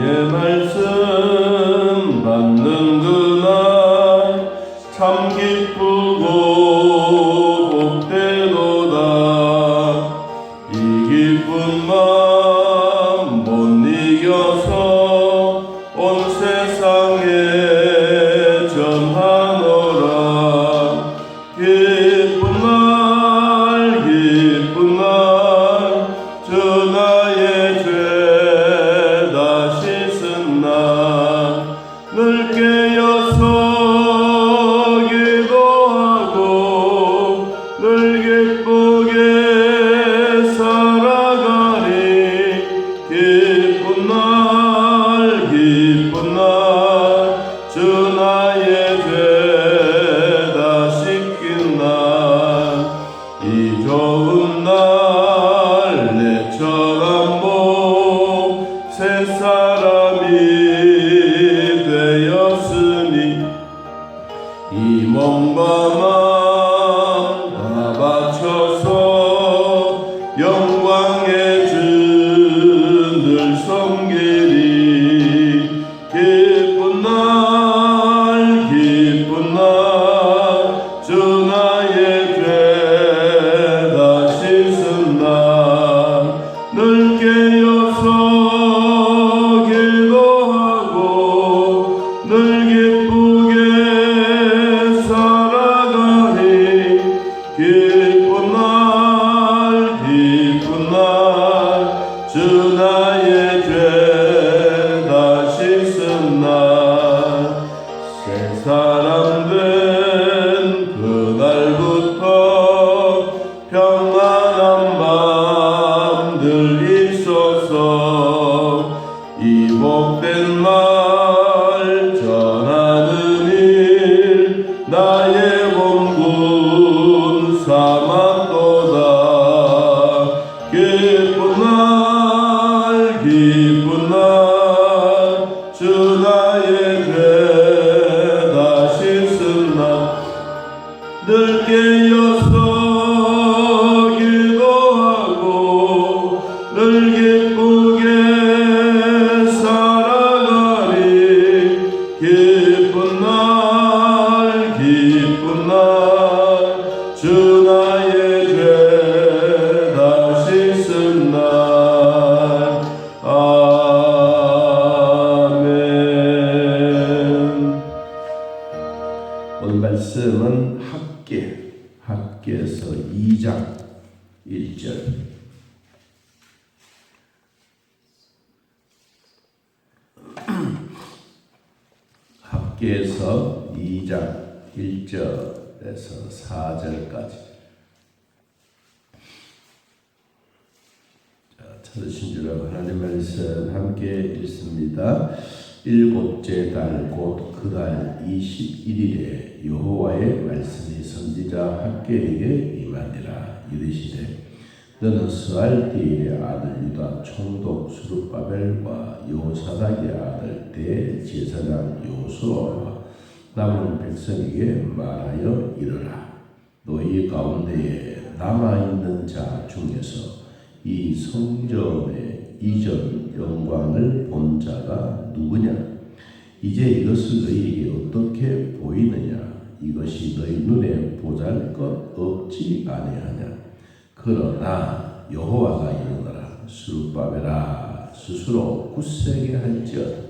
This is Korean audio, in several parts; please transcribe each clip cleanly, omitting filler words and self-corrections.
주의 말씀 받는 그날 참 기쁘고 복되도다. 이 기쁜 마음 못 이겨서 온 세상에 전하노라. 기쁜 날 주 나의 죄 다 씻은 날 늘 깨어서 기도하고 늘 기쁘게 살아가리. 기쁜 날 주 나의 죄 다 씻긴 날 이 좋은 날 내처럼 새 사람이 되었으니 이 몸과 마음 다 바쳐서 영광의 주 늘 섬기리. 기쁜 날 주 나의 죄 다 씻은 날 늘 깨어서 기도하고 늘 기쁘게 살아가리. 기쁜 날 주 나의 죄 다 씻은 날 새 사람 된 그날부터 평안한 밤들 있어서 이 복된 말 전하는 일 나의 원군 삼았도다. 기쁜 날 주 나의 죄 다 씻은 날 늘 깨어서 기도하고 늘 기쁘게 살아가리. 기쁜 날 주 나의 죄 다 씻은 날. 아멘. 오늘 말씀은 학개에서 2장 1절. 학개에서 2장 1절에서 4절까지. 찾으신 줄 알고 하나님 말씀 함께 읽습니다. 일곱째 달 곧 그 달 21일에 여호와의 말씀이 선지자 학개에게 임하니라. 이르시되 너는 스알디엘의 아들 유다 총독 스룹바벨과 여호사닥의 아들 대제사장 여호수아와 남은 백성에게 말하여 이르라. 너희 가운데에 남아있는 자 중에서 이 성전의 이전 영광을 본 자가 누구냐? 이제 이것을 너희에게 어떻게 보이느냐? 이것이 너희 눈에 보잘것 없지 아니하냐? 그러나 여호와가 이르노라. 스룹바벨아 스스로 굳세게 할지어다.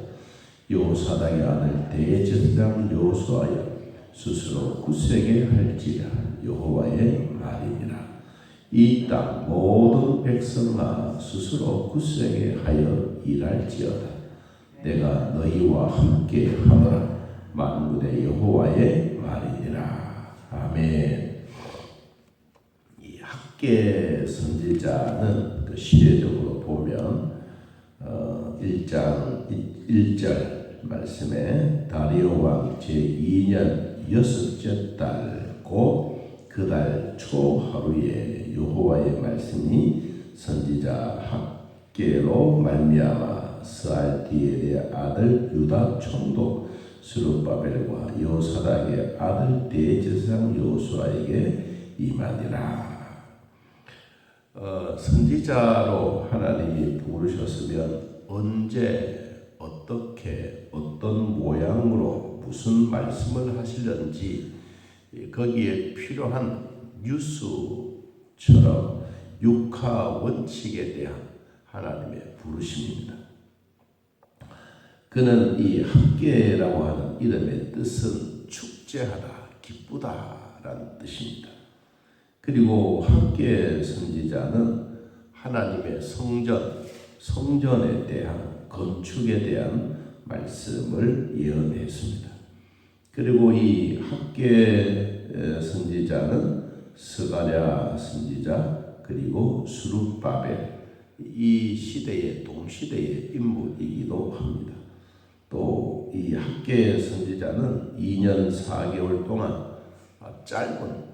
여호사닥의 아들 대제사장 여호수아여 스스로 굳세게 할지라. 여호와의 말이니라. 이 땅 모든 백성아 스스로 굳세게 하여 일할지어다. 내가 너희와 함께 하노라. 만군의 여호와의 말이니라. 아멘. 이 학개 선지자는 시대적으로 보면 1장 1절 말씀에 다리오 왕 제2년 6째 달 곧 그 달 초하루에 여호와의 말씀이 선지자 학개로 말미암아 스알디엘의 아들 유다 총독 스룹바벨과 여호사닥의 아들 대제사장 여호수아에게 임하니라. 선지자로 하나님이 부르셨으면 언제 무슨 말씀을 하시려는지 거기에 필요한 뉴스처럼 육하 원칙에 대한 하나님의 부르심입니다. 그는 이 학계라고 하는 이름의 뜻은 축제하다, 기쁘다라는 뜻입니다. 그리고 학계 선지자는 하나님의 성전에 대한 건축에 대한 말씀을 예언했습니다. 그리고 이 학계 선지자는 스가랴 선지자 그리고 스룹바벨 이 시대의 동시대의 인물이기도 합니다. 또 이 학계 선지자는 2년 4개월 동안 짧은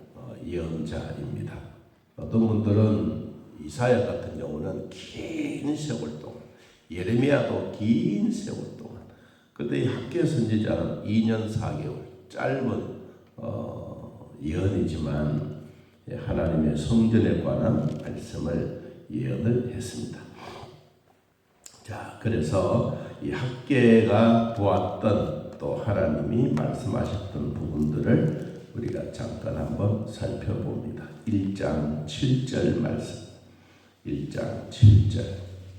예언자입니다. 어떤 분들은 이사야 같은 경우는 긴 세월 동안, 예레미야도 긴 세월 동안, 그런데 이 학계 선지자는 2년 4개월 짧은 예언이지만 하나님의 성전에 관한 말씀을 예언을 했습니다. 자, 그래서 이 학계가 보았던 또 하나님이 말씀하셨던 부분들을 우리가 잠깐 한번 살펴봅니다. 1장 7절 말씀. 1장 7절.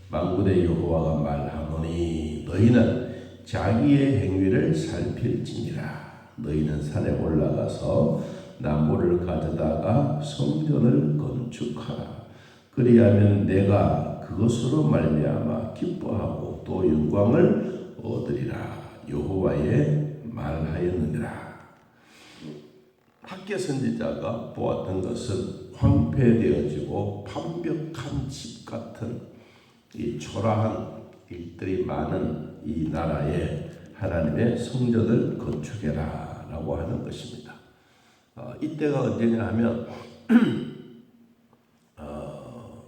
만군의 여호와가 말하노니 너희는 자기의 행위를 살필지니라. 너희는 산에 올라가서 나무를 가져다가 성전을 건축하라. 그리하면 내가 그것으로 말미암아 기뻐하고 또 영광을 얻으리라. 여호와의 말하였느니라. 학계 선지자가 보았던 것은 황폐되어지고 판벽한 집 같은 이 초라한 일들이 많은 이 나라에 하나님의 성전을 건축해라 라고 하는 것입니다. 이때가 언제냐 하면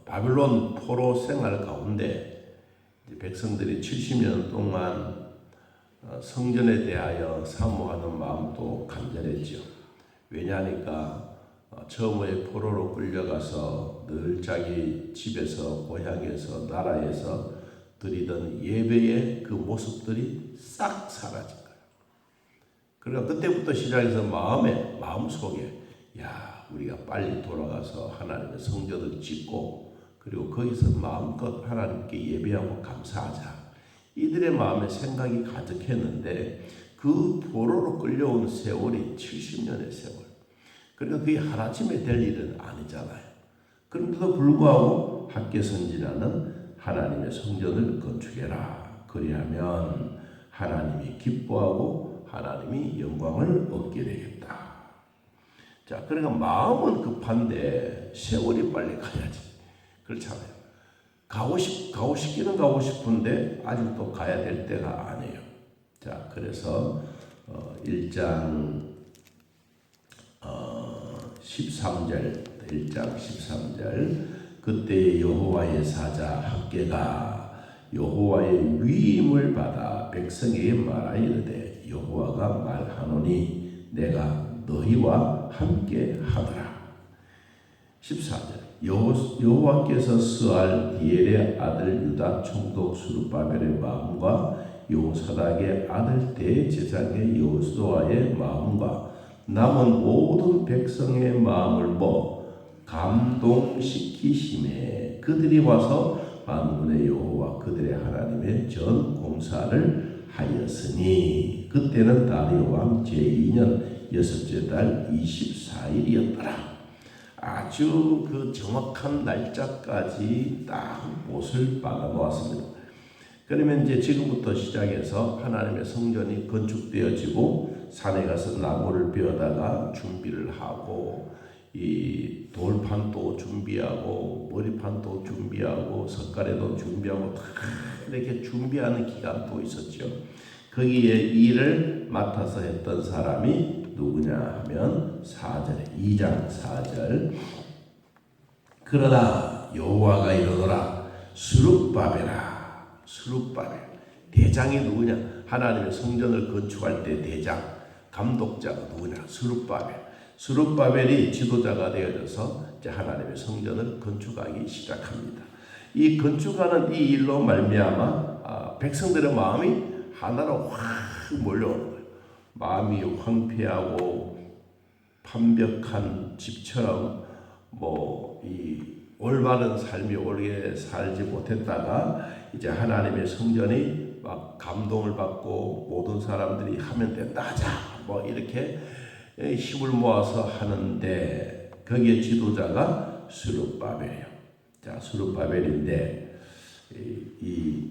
바빌론 포로 생활 가운데 백성들이 70년 동안 성전에 대하여 사모하는 마음도 간절했죠. 왜냐하니까 처음에 포로로 끌려가서 늘 자기 집에서 고향에서 나라에서 드리던 예배의 그 모습들이 싹 사라진 거예요. 그러니까 그때부터 시작해서 마음속에 우리가 빨리 돌아가서 하나님의 성전을 짓고 그리고 거기서 마음껏 하나님께 예배하고 감사하자. 이들의 마음에 생각이 가득했는데 그 포로로 끌려온 세월이 70년의 세월. 그러니까 그게 하루아침에 될 일은 아니잖아요. 그런데도 불구하고 학계 선지자는 하나님의 성전을 건축해라. 그리하면 하나님이 기뻐하고 하나님이 영광을 얻게 되겠다. 자, 그러니까 마음은 급한데 세월이 빨리 가야지. 그렇잖아요. 가고 싶기는 가고 싶은데 아직도 가야 될 때가 아니에요. 자, 그래서 1장 13절 그때 여호와의 사자 학계가 여호와의 위임을 받아 백성에게 말하이르되 여호와가 말하노니 내가 너희와 함께 하더라. 14절 여호와께서 스알 디엘의 아들 유다 총독 스룹바벨의 마음과 여호사닥의 아들 대제사장의 여호수아의 마음과 남은 모든 백성의 마음을 감동시키심에 그들이 와서 만군의 여호와 그들의 하나님의 전 공사를 하였으니 그때는 다리오 왕 제2년 여섯째 달 24일이었더라. 아주 그 정확한 날짜까지 딱 못을 박아 놓았습니다. 그러면 이제 지금부터 시작해서 하나님의 성전이 건축되어지고 산에 가서 나무를 베어다가 준비를 하고 이 돌판도 준비하고 머리판도 준비하고 석가래도 준비하고 다 이렇게 준비하는 기간도 있었죠. 거기에 일을 맡아서 했던 사람이 누구냐 하면 2장 4절 그러나 여호와가 이르노라 스룹바벨아 스룹바벨 대장이 누구냐 하나님의 성전을 건축할 때 대장 감독자가 누구냐 스룹바벨이 지도자가 되어져서 이제 하나님의 성전을 건축하기 시작합니다. 이 건축하는 이 일로 말미암아 백성들의 마음이 하나로 확 몰려오는 거예요. 마음이 황폐하고 판벽한 집처럼 이 올바른 삶이 옳게 살지 못했다가 이제 하나님의 성전이 막 감동을 받고 모든 사람들이 하면 된다 하자 이렇게 힘을 모아서 하는데 거기에 지도자가 스룹바벨이에요. 자, 스룹바벨인데 이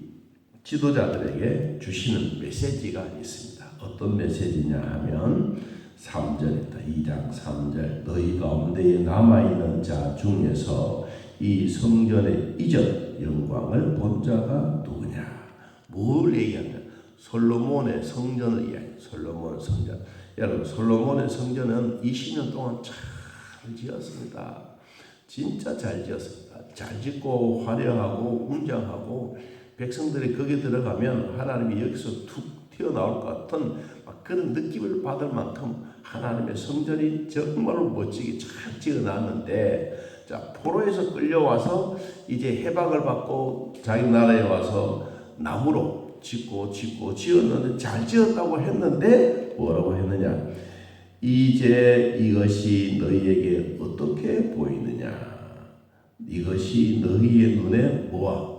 지도자들에게 주시는 메시지가 있습니다. 어떤 메시지냐 하면 3절입니다. 2장 3절 너희 가운데에 남아있는 자 중에서 이 성전의 이전 영광을 본 자가 누구냐. 뭘 얘기하냐. 솔로몬의 성전을 이야기해요. 솔로몬의 성전. 여러분 솔로몬의 성전은 20년 동안 잘 지었습니다. 진짜 잘 지었습니다. 잘 짓고 화려하고 웅장하고 백성들이 거기 들어가면 하나님이 여기서 툭 튀어나올 것 같은 그런 느낌을 받을 만큼 하나님의 성전이 정말로 멋지게 잘 지어놨는데 자, 포로에서 끌려와서 이제 해방을 받고 자기 나라에 와서 나무로 짓고 지었는데 잘 지었다고 했는데 뭐라고 했느냐. 이제 이것이 너희에게 어떻게 보이느냐. 이것이 너희의 눈에 뭐와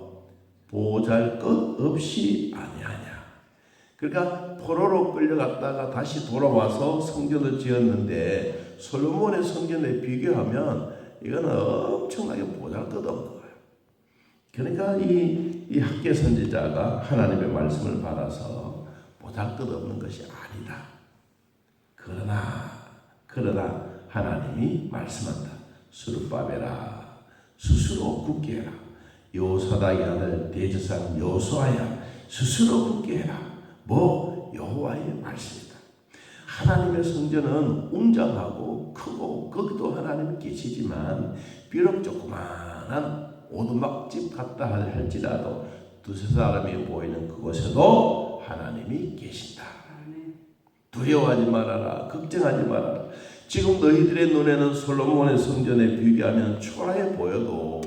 보잘것없이 아니하냐. 그러니까 포로로 끌려갔다가 다시 돌아와서 성전을 지었는데 솔로몬의 성전에 비교하면 이거는 엄청나게 보잘것없는 거예요. 그러니까 이 학개 선지자가 하나님의 말씀을 받아서 보잘것없는 것이 아니다. 그러나 하나님이 말씀한다. 스룹바벨아 스스로 굳게 해라. 요사닥의 아들 대제사장 여호수아야 스스로 굳게 해라. 여호와의 말씀이다. 하나님의 성전은 웅장하고 크고 거기도 하나님이 계시지만 비록 조그마한 오두막집 같다 할지라도 두세 사람이 보이는 그곳에도 하나님이 계신다. 두려워하지 말아라. 걱정하지 말아라. 지금 너희들의 눈에는 솔로몬의 성전에 비교하면 초라해 보여도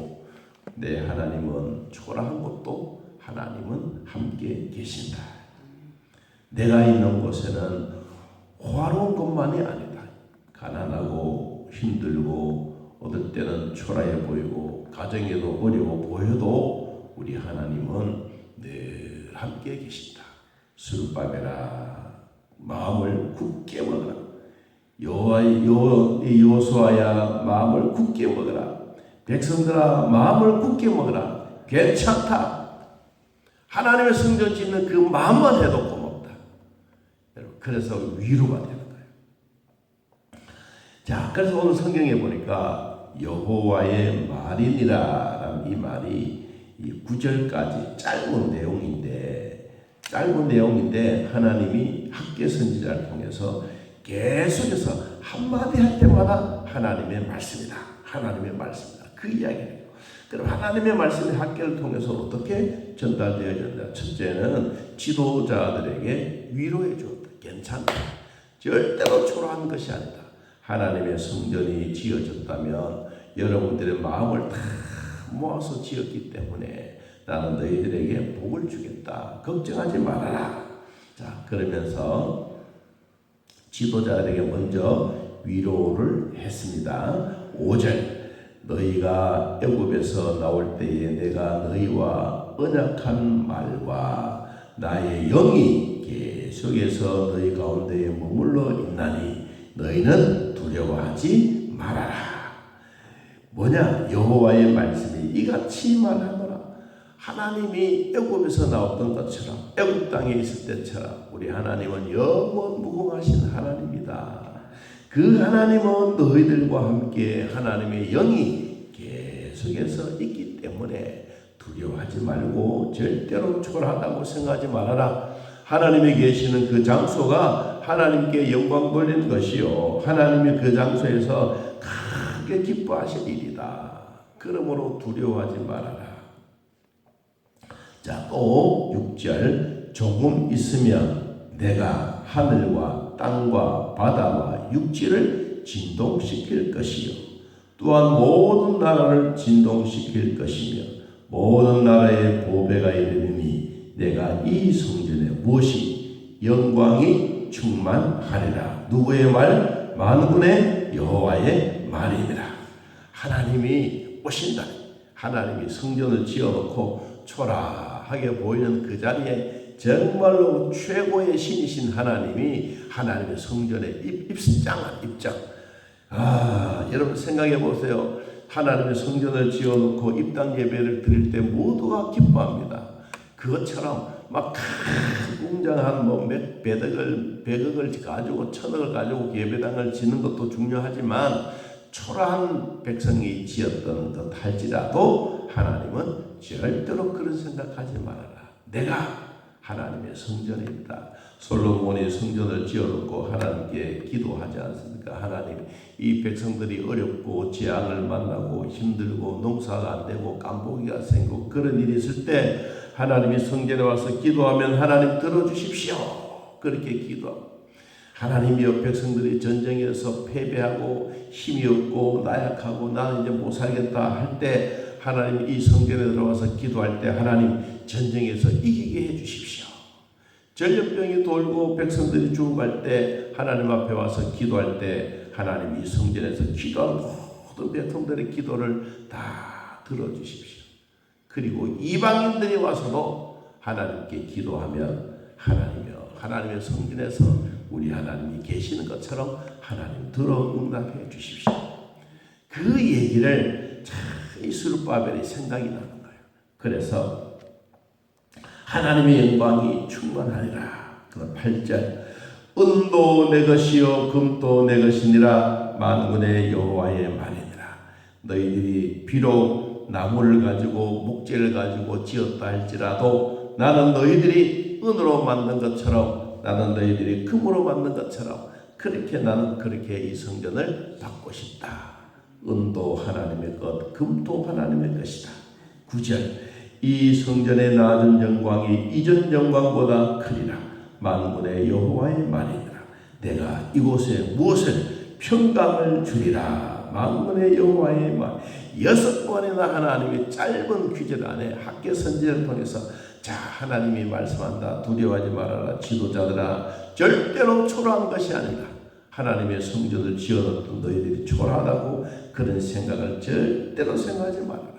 내 하나님은 초라한 것도 하나님은 함께 계신다. 내가 있는 곳에는 화로운 것만이 아니다. 가난하고 힘들고 어떨 때는 초라해 보이고 가정에도 어려워 보여도 우리 하나님은 늘 함께 계신다. 스룹바벨아 마음을 굳게 먹어라. 여호수아야 마음을 굳게 먹어라. 백성들아 마음을 굳게 먹어라. 괜찮다. 하나님의 성전 짓는 그 마음만 해도 고맙다. 여러분 그래서 위로가 되는 거예요. 자, 그래서 오늘 성경에 보니까 여호와의 말이니라 이 말이 이 9절까지 짧은 내용인데 하나님이 학개 선지자를 통해서 계속해서 한마디 할 때마다 하나님의 말씀이다. 하나님의 말씀이다. 그 이야기예요. 그럼 하나님의 말씀이 학개를 통해서 어떻게 전달되어졌냐. 첫째는 지도자들에게 위로해 주었다. 괜찮다. 절대로 초라한 것이 아니다. 하나님의 성전이 지어졌다면 여러분들의 마음을 다 모아서 지었기 때문에 나는 너희들에게 복을 주겠다. 걱정하지 말아라. 자, 그러면서 지도자들에게 먼저 위로를 했습니다. 5절 너희가 애굽에서 나올 때에 내가 너희와 언약한 말과 나의 영이 계속해서 너희 가운데에 머물러 있나니 너희는 두려워하지 말아라. 뭐냐? 여호와의 말씀이 이같이 말하노라. 하나님이 애굽에서 나왔던 것처럼 애굽 땅에 있을 때처럼 우리 하나님은 영원 무궁하신 하나님이다. 그 하나님은 너희들과 함께 하나님의 영이 계속해서 있기 때문에 두려워하지 말고 절대로 초라하다고 생각하지 말아라. 하나님이 계시는 그 장소가 하나님께 영광 돌리는 것이요 하나님이 그 장소에서 크게 기뻐하실 일이다. 그러므로 두려워하지 말아라. 자, 또 6절 조금 있으면 내가 하늘과 땅과 바다와 육지를 진동시킬 것이요 또한 모든 나라를 진동시킬 것이며 모든 나라의 보배가 이르니 내가 이 성전에 무엇이 영광이 충만하리라. 누구의 말? 만군의 여호와의 말입니다. 하나님이 오신다. 하나님이 성전을 지어놓고 초라하게 보이는 그 자리에 정말로 최고의 신이신 하나님이 하나님의 성전에 입장. 여러분 생각해 보세요. 하나님의 성전을 지어놓고 입당 예배를 드릴 때 모두가 기뻐합니다. 그것처럼 막 웅장한 몇 백억을 가지고 천억을 가지고 예배당을 짓는 것도 중요하지만 초라한 백성이 지었던 것 할지라도 하나님은 절대로 그런 생각하지 말아라. 내가 하나님의 성전에 있다. 솔로몬이 성전을 지어놓고 하나님께 기도하지 않습니까? 하나님, 이 백성들이 어렵고 재앙을 만나고 힘들고 농사가 안 되고 깐보기가 생기고 그런 일이 있을 때 하나님이 성전에 와서 기도하면 하나님 들어주십시오. 그렇게 기도하고 하나님이여 백성들이 전쟁에서 패배하고 힘이 없고 나약하고 나는 이제 못 살겠다 할 때 하나님 이 성전에 들어와서 기도할 때 하나님 전쟁에서 이기게 해주십시오. 전염병이 돌고 백성들이 죽어갈 때 하나님 앞에 와서 기도할 때 하나님 이 성전에서 기도하는 모든 백성들의 기도를 다 들어주십시오. 그리고 이방인들이 와서도 하나님께 기도하면 하나님의 성전에서 우리 하나님이 계시는 것처럼 하나님 들어 응답해 주십시오. 그 얘기를 이 스룹바벨이 생각이 나는 거예요. 그래서 하나님의 영광이 충만하리라. 그럼 8절 은도 내 것이요 금도 내 것이니라 만군의 여호와의 말이니라. 너희들이 비록 나무를 가지고 목재를 가지고 지었다 할지라도 나는 너희들이 은으로 만든 것처럼 나는 너희들이 금으로 만든 것처럼 나는 그렇게 이 성전을 받고 싶다. 은도 하나님의 것, 금도 하나님의 것이다. 9절 이 성전의 낮은 영광이 이전 영광보다 크리라. 만군의 여호와의 말이니라. 내가 이곳에 무엇을 평강을 주리라. 만군의 여호와의 말. 6번이나 하나님이 짧은 규절 안에 학계 선지자를 통해서 자 하나님이 말씀한다. 두려워하지 말아라. 지도자들아 절대로 초라한 것이 아니다. 하나님의 성전을 지어놓던 너희들이 초라하다고 그런 생각을 절대로 생각하지 말아라.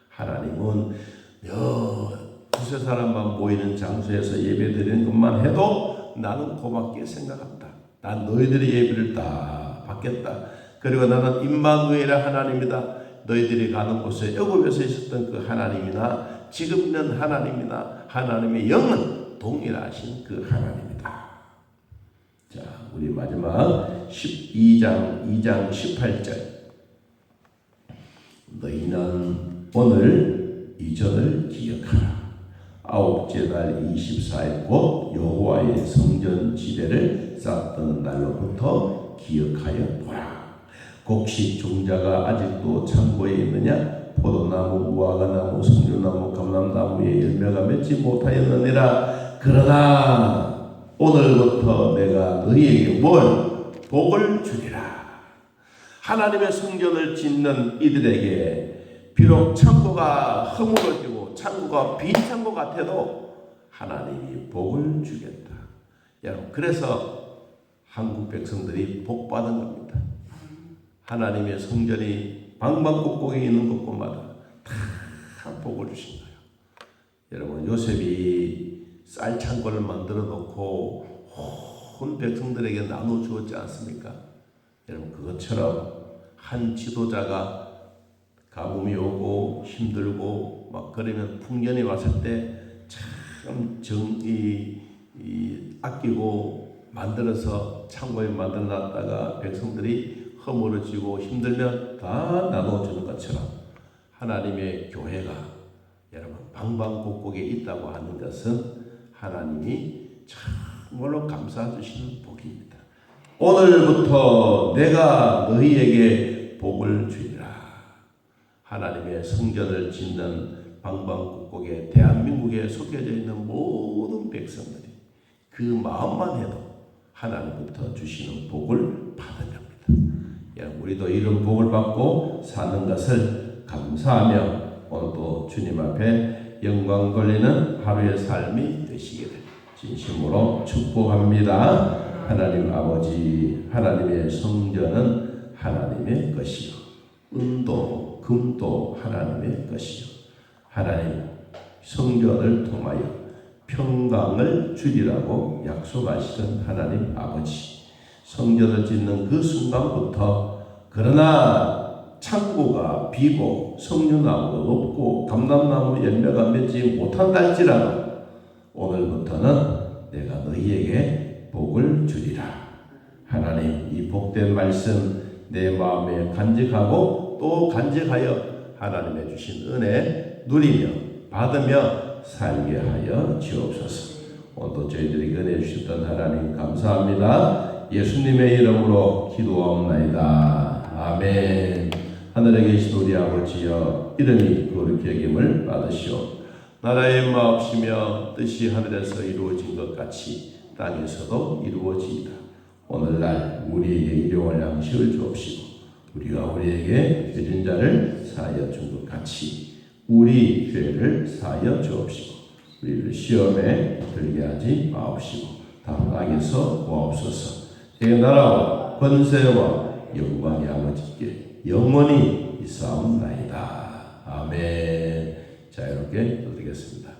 하나님은 두세 사람만 모이는 장소에서 예배드리는 것만 해도 나는 고맙게 생각한다. 난 너희들의 예배를 다 받겠다. 그리고 나는 임마누엘의 하나님이다. 너희들이 가는 곳에 애굽에서 있었던 그 하나님이나 지금 있는 하나님이나 하나님의 영은 동일하신 그 하나님이다. 자, 우리 마지막 12장 18절 너희는 오늘 이전을 기억하라. 아홉째 달 24일 곧 여호와의 성전 지대를 쌓던 날로부터 기억하여 보라. 곡식 종자가 아직도 창고에 있느냐? 포도나무, 무화과나무, 석류나무, 감람나무의 열매가 맺지 못하였느니라. 그러나 오늘부터 내가 너희에게 뭘? 복을 주리라. 하나님의 성전을 짓는 이들에게 비록 창고가 허물어지고 창고가 빈 창고 같아도 하나님이 복을 주겠다. 여러분, 그래서 한국 백성들이 복 받은 겁니다. 하나님의 성전이 방방곡곡에 있는 곳곳마다 다 복을 주신 거예요. 여러분, 요셉이 쌀 창고를 만들어 놓고 온 백성들에게 나눠 주었지 않습니까? 여러분, 그것처럼 한 지도자가 가뭄이 오고 힘들고 막 그러면 풍년이 왔을 때 참 아끼고 만들어서 창고에 만들어 놨다가 백성들이 허물어지고 힘들면 다 나눠주는 것처럼 하나님의 교회가 여러분 방방곡곡에 있다고 하는 것은 하나님이 참으로 감사해주시는 복입니다. 오늘부터 내가 너희에게 복을 주리라. 하나님의 성전을 짓는 방방곡곡에 대한민국에 속해져 있는 모든 백성들이 그 마음만 해도 하나님부터 주시는 복을 받은 겁니다. 우리도 이런 복을 받고 사는 것을 감사하며 오늘도 주님 앞에 영광 돌리는 하루의 삶이 되시기를 진심으로 축복합니다. 하나님 아버지, 하나님의 성전은 하나님의 것이요 은도 금도 하나님의 것이요 하나님 성전을 통하여 평강을 주리라고 약속하시던 하나님 아버지, 성전을 짓는 그 순간부터 그러나 창고가 비고 석류나무가 없고 감람나무 열매가 맺지 못한다 할지라도 오늘부터는 내가 너희에게 복을 주리라. 하나님, 이 복된 말씀 내 마음에 간직하고 또 간직하여 하나님의 주신 은혜 누리며 받으며 살게 하여 주옵소서. 오늘도 저희들에게 은혜 주셨던 하나님 감사합니다. 예수님의 이름으로 기도하옵나이다. 아멘. 하늘에 계신 우리 아버지여, 이름이 거룩히 여김을 받으시오. 나라의 마옵시며 뜻이 하늘에서 이루어진 것 같이 땅에서도 이루어지이다. 오늘날 우리에게 일용할 양식을 주옵시고 우리가 우리에게 죄진 자를 사하여 준 것 같이 우리 죄를 사하여 주옵시고 우리를 시험에 들게 하지 마옵시고 다만 악에서 구하옵소서. 내 나라와 권세와 영광이 아버지께 영원히 있사옵나이다. 아멘. 자, 이렇게 드리겠습니다.